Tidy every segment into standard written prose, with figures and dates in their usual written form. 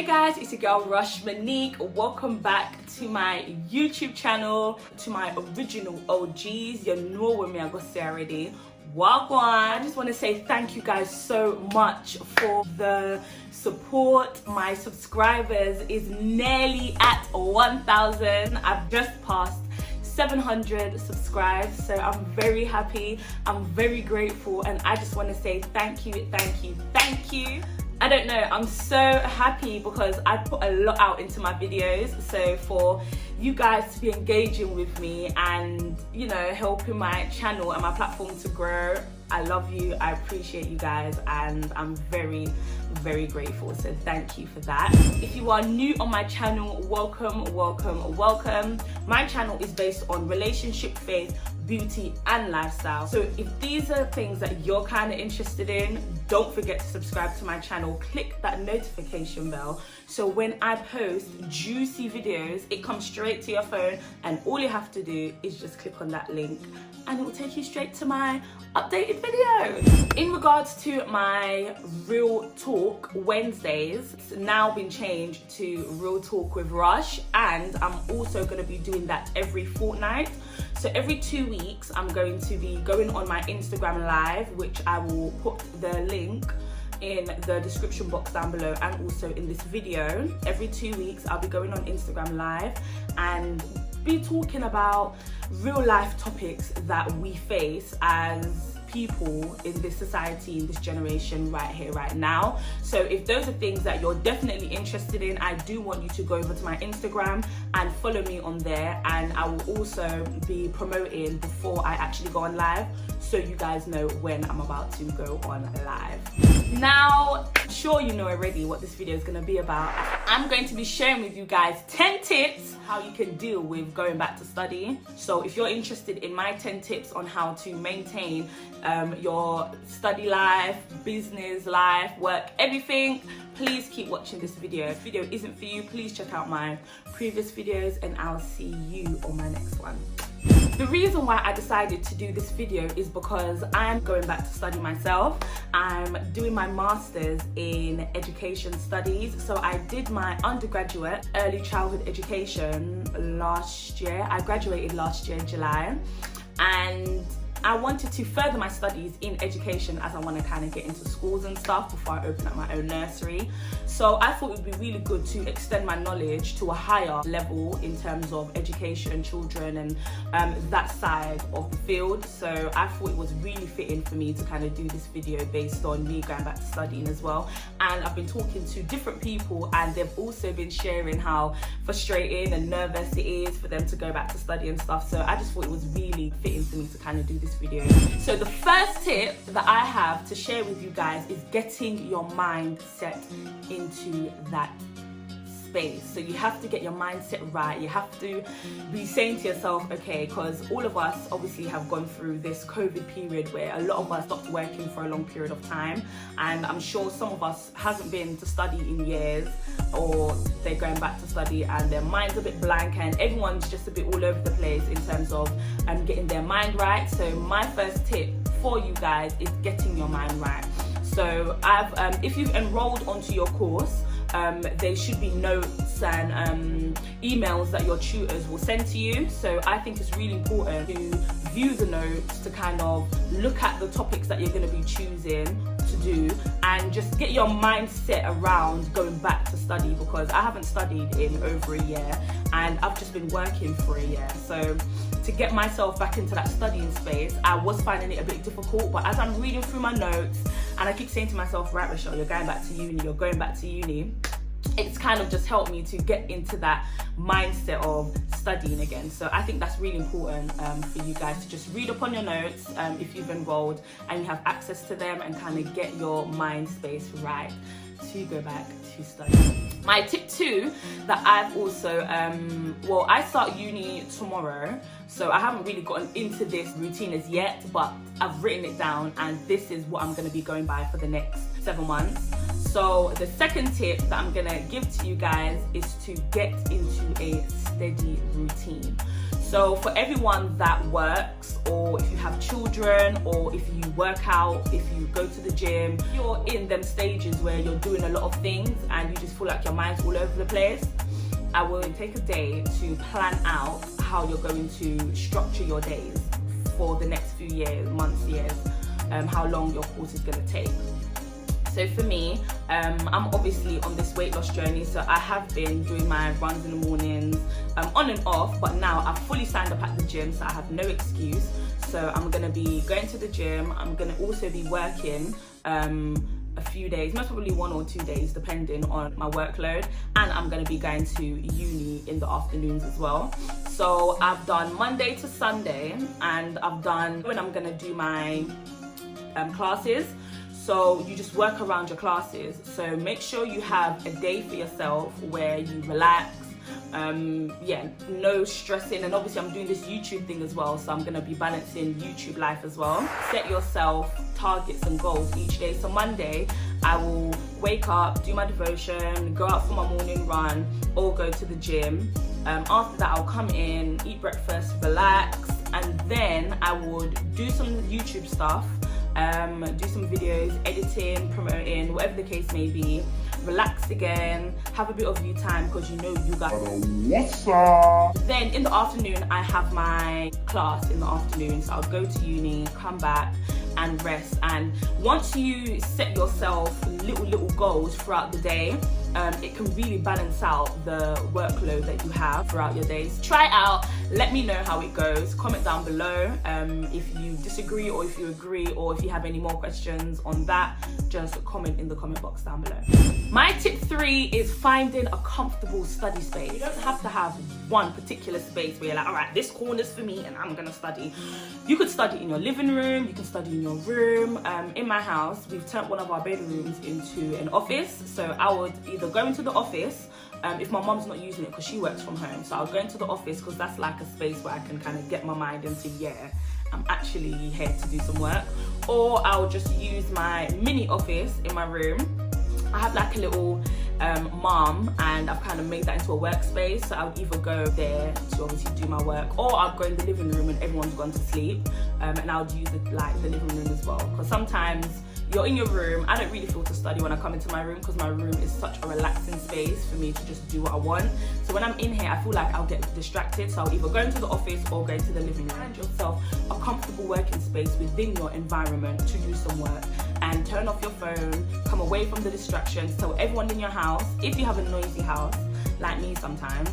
guys, it's your girl Rush Monique. Welcome back to my YouTube channel, to my original OGs. You know what me I go say already. Wagwan. I just want to say thank you guys so much for the support. My subscribers is nearly at 1,000. I've just passed 700 subscribes, so I'm very happy, I'm very grateful, and I just want to say thank you. I don't know, I'm so happy because I put a lot out into my videos, so for you guys to be engaging with me and, you know, helping my channel and my platform to grow, I love you, I appreciate you guys, and I'm very grateful, so thank you for that. If you are new on my channel, welcome. My channel is based on relationship, faith, beauty and lifestyle, so if these are things that you're kind of interested in, don't forget to subscribe to my channel. Click that notification bell so when I post juicy videos, it comes straight to your phone, and all you have to do is just click on that link and it will take you straight to my updated video. In regards to my Real Talk Wednesdays, it's now been changed to Real Talk with Rush, and I'm also going to be doing that every fortnight. So every 2 weeks I'm going to be going on my Instagram live, which I will put the link in the description box down below and also in this video. Every 2 weeks I'll be going on Instagram live and be talking about real life topics that we face as people in this society, in this generation, right here, right now. So if those are things that you're definitely interested in, I do want you to go over to my Instagram and follow me on there, and I will also be promoting before I actually go on live, so you guys know when I'm about to go on live. Now, I'm sure you know already what this video is going to be about. I'm going to be sharing with you guys 10 tips how you can deal with going back to study. So if you're interested in my 10 tips on how to maintain your study life, business life, work, everything, please keep watching this video. If this video isn't for you, please check out my previous videos and I'll see you on my next one. The reason why I decided to do this video is because I'm going back to study myself. I'm doing my master's in education studies. So I did my undergraduate early childhood education last year. I graduated last year in July, and I wanted to further my studies in education as I want to kind of get into schools and stuff before I open up my own nursery. So I thought it would be really good to extend my knowledge to a higher level in terms of education, children, and that side of the field. So I thought it was really fitting for me to kind of do this video based on me going back to studying as well. And I've been talking to different people, and they've also been sharing how frustrating and nervous it is for them to go back to study and stuff. So I just thought it was really fitting for me to kind of do this video. So the first tip that I have to share with you guys is getting your mind set into that space. So you have to get your mindset right. You have to be saying to yourself, okay, because all of us obviously have gone through this COVID period where a lot of us stopped working for a long period of time, and I'm sure some of us hasn't been to study in years, or they're going back to study and their mind's a bit blank, and everyone's just a bit all over the place in terms of getting their mind right. So my first tip for you guys is getting your mind right. So if you've enrolled onto your course, there should be notes and emails that your tutors will send to you. So I think it's really important to view the notes, to kind of look at the topics that you're going to be choosing to do, and just get your mind set around going back to study, because I haven't studied in over a year and I've just been working for a year. So to get myself back into that studying space, I was finding it a bit difficult, but as I'm reading through my notes and I keep saying to myself, right Rochelle, you're going back to uni, it's kind of just helped me to get into that mindset of studying again. So I think that's really important for you guys to just read up on your notes if you've enrolled and you have access to them, and kind of get your mind space right to go back to study. My tip 2 that I've also, well, I start uni tomorrow, so I haven't really gotten into this routine as yet, but I've written it down and this is what I'm going to be going by for the next 7 months. So the second tip that I'm going to give to you guys is to get into a steady routine. So for everyone that works, or if you have children, or if you work out, if you go to the gym, you're in them stages where you're doing a lot of things and you just feel like your mind's all over the place, I will take a day to plan out how you're going to structure your days for the next few years, months, years, how long your course is going to take. So for me, I'm obviously on this weight loss journey, so I have been doing my runs in the mornings, on and off, but now I've fully signed up at the gym, so I have no excuse. So I'm going to be going to the gym. I'm going to also be working a few days, most probably 1 or 2 days, depending on my workload, and I'm going to be going to uni in the afternoons as well. So I've done Monday to Sunday, and I've done when I'm going to do my classes. So you just work around your classes. So make sure you have a day for yourself where you relax, no stressing. And obviously I'm doing this YouTube thing as well, so I'm going to be balancing YouTube life as well. Set yourself targets and goals each day. So Monday I will wake up, do my devotion, go out for my morning run, or go to the gym. After that I'll come in, eat breakfast, relax, and then I would do some YouTube stuff, do some videos, editing, promoting, whatever the case may be. Relax again, have a bit of you time because you know you got what's up. Then in the afternoon I have my class in the afternoon, so I'll go to uni, come back and rest. And once you set yourself little goals throughout the day, it can really balance out the workload that you have throughout your days. Try it out, let me know how it goes. Comment down below if you disagree or if you agree, or if you have any more questions on that, just comment in the comment box down below. My tip 3 is finding a comfortable study space. You don't have to have one particular space where you're like, all right, this corner's for me and I'm gonna study. You could study in your living room, you can study in your room. In my house, we've turned one of our bedrooms into an office, so I would either go into the office if my mom's not using it because she works from home, so I'll go into the office because that's like a space where I can kind of get my mind into, yeah, I'm actually here to do some work. Or I'll just use my mini office in my room. I have like a little mom, and I've kind of made that into a workspace, so I would either go there to obviously do my work, or I'll go in the living room when everyone's gone to sleep, and I would use it like the living room as well, because sometimes you're in your room. I don't really feel to study when I come into my room because my room is such a relaxing space for me to just do what I want. So when I'm in here, I feel like I'll get distracted, so I'll either go into the office or go into the living room. Find yourself a comfortable working space within your environment to do some work, and turn off your phone, come away from the distractions. Tell everyone in your house, if you have a noisy house like me sometimes,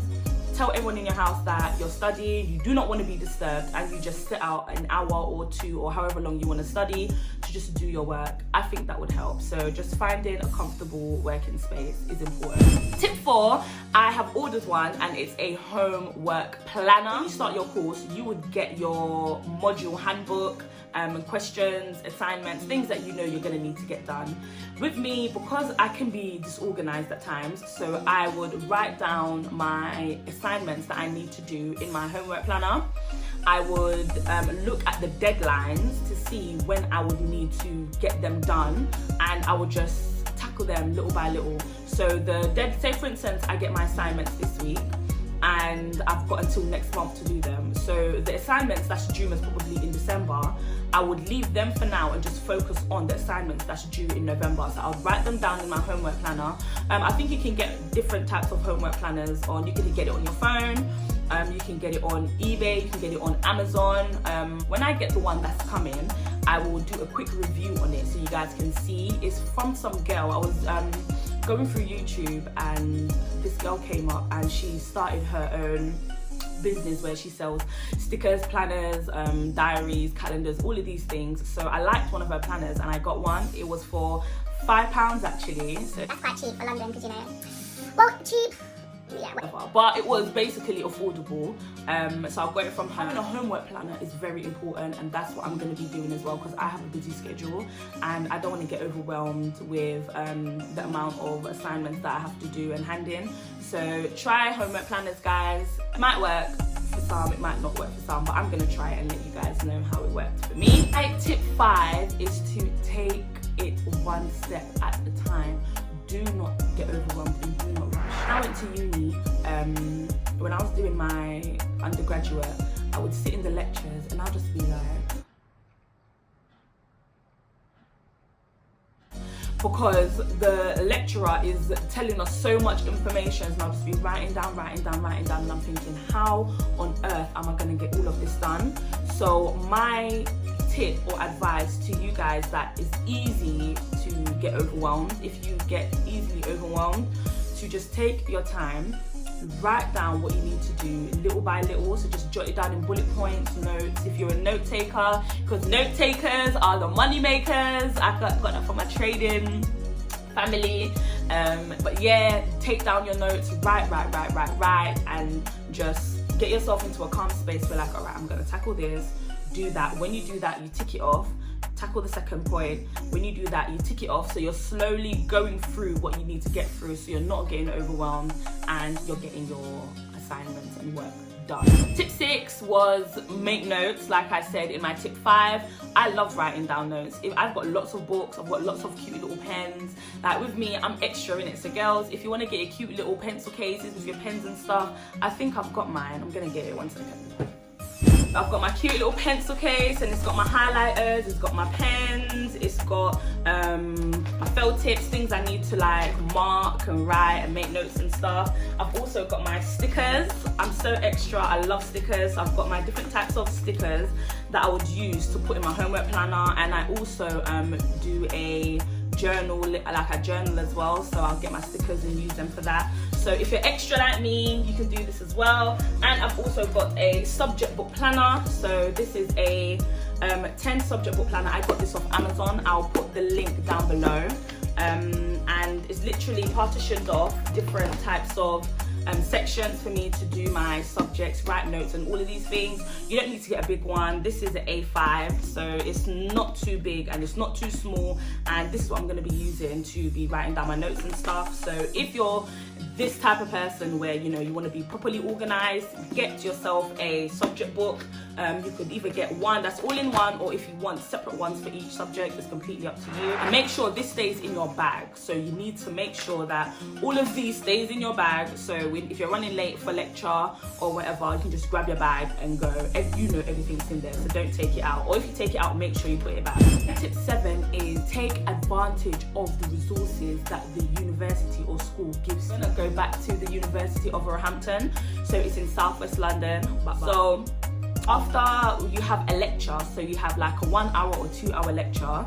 tell everyone in your house that you're studying, you do not want to be disturbed, and you just sit out an hour or 2 or however long you want to study to just do your work. I think that would help. So just finding a comfortable working space is important. Tip 4, I have ordered one, and it's a homework planner. When you start your course, you would get your module handbook, questions, assignments, things that you know you're going to need to get done. With me, because I can be disorganized at times, so I would write down my assignments that I need to do in my homework planner. I would look at the deadlines to see when I would need to get them done, and I would just tackle them little by little. So say for instance, I get my assignments this week, and I've got until next month to do them. So the assignments that's due is probably in December. I would leave them for now and just focus on the assignments that's due in November. So I'll write them down in my homework planner. I think you can get different types of homework planners on. You can get it on your phone, you can get it on eBay, you can get it on Amazon. When I get the one that's coming, I will do a quick review on it so you guys can see. It's from some girl. I was going through YouTube, and this girl came up and she started her own business where she sells stickers, planners, diaries, calendars, all of these things. So I liked one of her planners and I got one. It was for £5 actually. So that's quite cheap for London, because you know, well, cheap, yeah, whatever. But it was basically affordable. So I'll get it from her. Having a homework planner is very important, and that's what I'm going to be doing as well, because I have a busy schedule and I don't want to get overwhelmed with the amount of assignments that I have to do and hand in. So try homework planners, guys. It might work for some, it might not work for some, but I'm going to try it and let you guys know how it worked for me. Tip 5 is to take it one step at a time. Do not get overwhelmed and do not rush. I went to uni when I was doing my undergraduate, I would sit in the lectures and I'll just be like, because the lecturer is telling us so much information, and I'll just be writing down, and I'm thinking, how on earth am I going to get all of this done? So my tip or advice to you guys that is easy to get overwhelmed, if you get easily overwhelmed, to just take your time, write down what you need to do little by little. So just jot it down in bullet points, notes, if you're a note taker, because note takers are the money makers. I got that from my trading family. But yeah, take down your notes, write, and just get yourself into a calm space. Be like, all right, I'm gonna tackle this, do that. When you do that, you tick it off. Tackle the second point. When you do that, you tick it off. So you're slowly going through what you need to get through, so you're not getting overwhelmed and you're getting your assignments and work done. Tip 6 was make notes. Like I said in my tip 5, I love writing down notes. If I've got lots of books, I've got lots of cute little pens. Like with me, I'm extra in it. So girls, if you want to get your cute little pencil cases with your pens and stuff, I think I've got mine. I'm gonna get it, one second. I've got my cute little pencil case, and it's got my highlighters, it's got my pens, it's got my felt tips, things I need to like mark and write and make notes and stuff. I've also got my stickers. I'm so extra, I love stickers. I've got my different types of stickers that I would use to put in my homework planner, and I also do a journal, like a journal as well, so I'll get my stickers and use them for that. So if you're extra like me, you can do this as well. And I've also got a subject book planner. So this is a 10 subject book planner. I got this off Amazon. I'll put the link down below. And it's literally partitioned off different types of sections for me to do my subjects, write notes and all of these things. You don't need to get a big one. This is an A5, so it's not too big and it's not too small, and this is what I'm going to be using to be writing down my notes and stuff. So if you're this type of person where you want to be properly organized, get yourself a subject book. You could either get one that's all in one, or if you want separate ones for each subject, it's completely up to you. And make sure this stays in your bag. So you need to make sure that all of these stays in your bag. So if you're running late for lecture or whatever, you can just grab your bag and go. You know everything's in there, so don't take it out. Or if you take it out, make sure you put it back. Tip 7 is take advantage of the resources that the university or school gives. I'm gonna go back to the University of Roehampton. So it's in Southwest London. So after you have a lecture, so you have like a 1 hour or 2 hour lecture,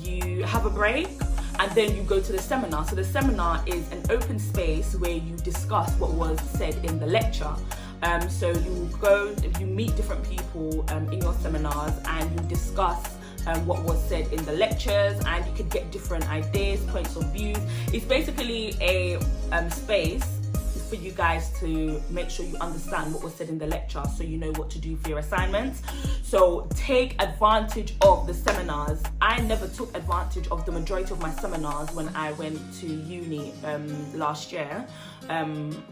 you have a break, and then you go to the seminar. So the seminar is an open space where you discuss what was said in the lecture. So you meet different people in your seminars, and you discuss what was said in the lectures, and you could get different ideas, points of views. It's basically a space for you guys to make sure you understand what was said in the lecture, so you know what to do for your assignments. So take advantage of the seminars. I never took advantage of the majority of my seminars when I went to uni last year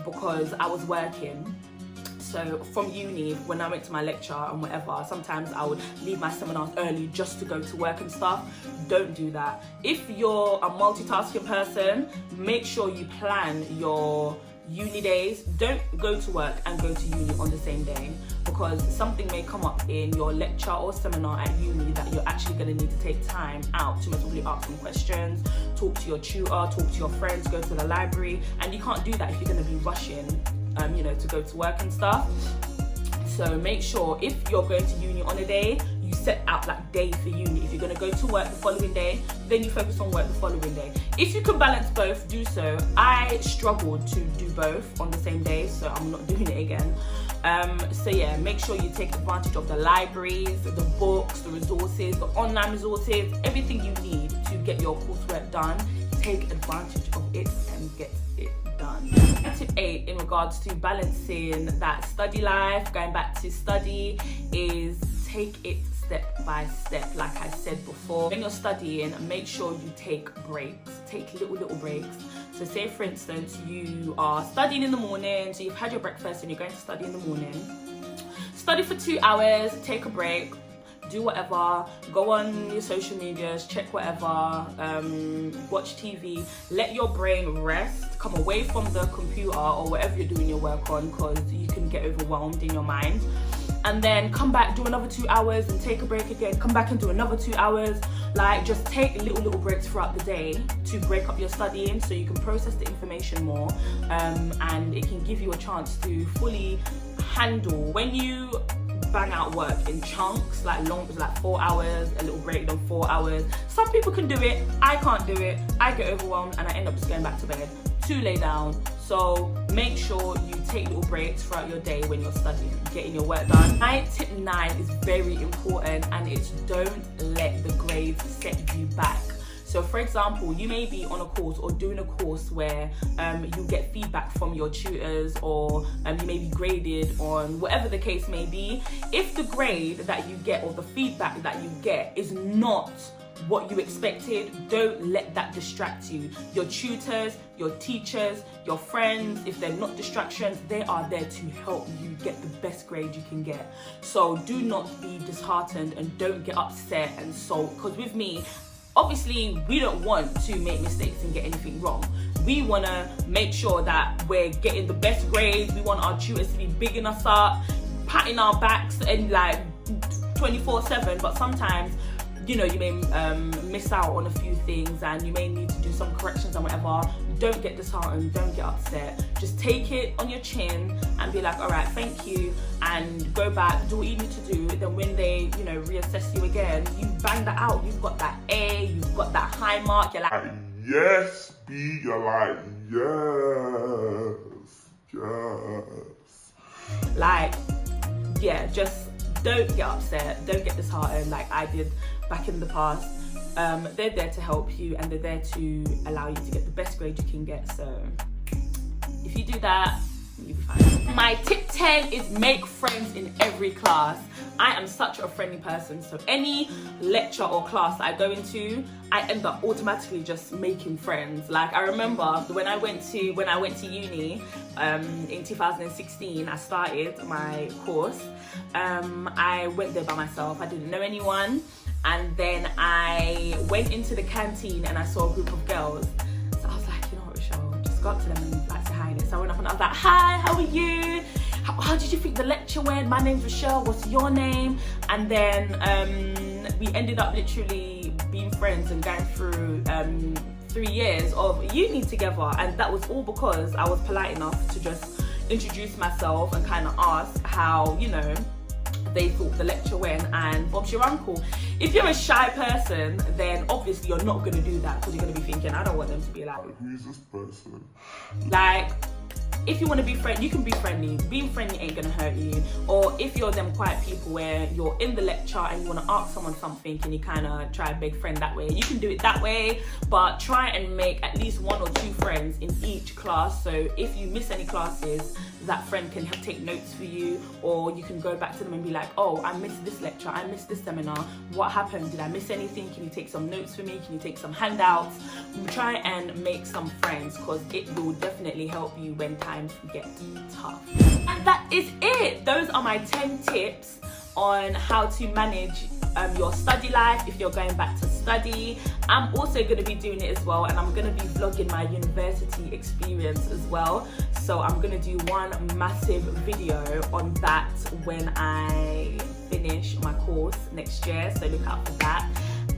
because I was working. So from uni, when I went to my lecture and whatever, sometimes I would leave my seminars early just to go to work and stuff. Don't do that. If you're a multitasking person, make sure you plan your uni days. Don't go to work and go to uni on the same day, because something may come up in your lecture or seminar at uni that you're actually going to need to take time out to probably ask some questions, talk to your tutor, talk to your friends, go to the library, and you can't do that if you're going to be rushing to go to work and stuff. So make sure if you're going to uni on a day, you set out that day for uni. If you're going to go to work the following day, then you focus on work the following day. If you can balance both, do so. I struggled to do both on the same day, so I'm not doing it again. So yeah, make sure you take advantage of the libraries, the books, the resources, the online resources, everything you need to get your coursework done. Take advantage of it and get it done. Tip 8 in regards to balancing that study life, going back to study, is take it step by step. Like I said before, when you're studying, make sure you take breaks. Take little breaks. So say for instance, you are studying in the morning, so you've had your breakfast and you're going to study in the morning. Study for 2 hours, take a break, do whatever, go on your social medias, check whatever, watch TV, let your brain rest, come away from the computer or whatever you're doing your work on, because you can get overwhelmed in your mind. And then come back, do another 2 hours and take a break again, come back and do another 2 hours. Like, just take little breaks throughout the day to break up your studying so you can process the information more, and it can give you a chance to fully handle when you bang out work in chunks, like 4 hours, a little break, then 4 hours. Some people can do it, I can't do it. I get overwhelmed and I end up just going back to bed to lay down. So make sure you take little breaks throughout your day when you're studying, getting your work done. My tip 9 is very important, and it's don't let the grades set you back. So for example, you may be on a course or doing a course where you get feedback from your tutors, or you may be graded on whatever the case may be. If the grade that you get or the feedback that you get is not what you expected, don't let that distract you. Your tutors, your teachers, your friends, if they're not distractions, they are there to help you get the best grade you can get. So do not be disheartened and don't get upset. And so, because with me, obviously we don't want to make mistakes and get anything wrong. We want to make sure that we're getting the best grades. We want our tutors to be bigging us up, patting our backs, and like 24/7. But sometimes, you know, you may miss out on a few things and you may need to do some corrections and whatever. Don't get disheartened, don't get upset. Just take it on your chin and be like, all right, thank you, and go back, do what you need to do. Then when they, you know, reassess you again, you bang that out. You've got that A, you've got that high mark. You're like, yes, B, you're like, yes. Like, yeah, just don't get upset, don't get disheartened like I did back in the past. They're there to help you, and they're there to allow you to get the best grade you can get. So if you do that, you'll be fine. My tip 10 is make friends in every class. I am such a friendly person, so any lecture or class that I go into, I end up automatically just making friends. Like, I remember when I went to uni in 2016, I started my course. I went there by myself, I didn't know anyone. And then I went into the canteen and I saw a group of girls. So I was like, you know what, Rochelle, just go up to them and like say hi. So I went up and I was like, hi, how are you? How did you think the lecture went? My name's Rochelle, what's your name? And then we ended up literally being friends and going through 3 years of uni together. And that was all because I was polite enough to just introduce myself and kind of ask how, you know, they thought the lecture went, and Bob's your uncle. If you're a shy person, then obviously you're not going to do that, because you're going to be thinking, I don't want them to be like, who's this person? Like, if you want to be friendly, you can be friendly. Being friendly ain't gonna hurt you. Or if you're them quiet people where you're in the lecture and you want to ask someone something and you kind of try to beg friend that way, you can do it that way. But try and make at least 1 or 2 friends in each class. So if you miss any classes, that friend can take notes for you, or you can go back to them and be like, oh, I missed this lecture, I missed this seminar. What happened? Did I miss anything? Can you take some notes for me? Can you take some handouts? Try and make some friends, because it will definitely help you when times get tough. And that is it. Those are my 10 tips on how to manage your study life if you're going back to study. I'm also going to be doing it as well, and I'm going to be vlogging my university experience as well. So I'm going to do one massive video on that when I finish my course next year, so look out for that.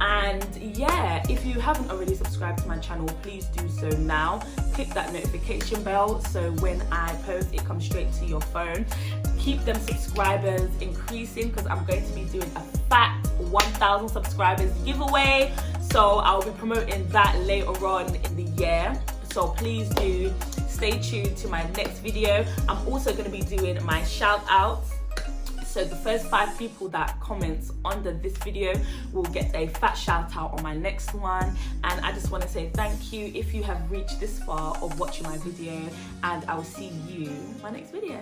And yeah, if you haven't already subscribed to my channel, please do so now. Click that notification bell so when I post, it comes straight to your phone. Keep them subscribers increasing, because I'm going to be doing a fat 1,000 subscribers giveaway. So I'll be promoting that later on in the year. So please do stay tuned to my next video. I'm also going to be doing my shout outs. So the first 5 people that comments under this video will get a fat shout out on my next one. And I just want to say thank you if you have reached this far of watching my video, and I will see you in my next video.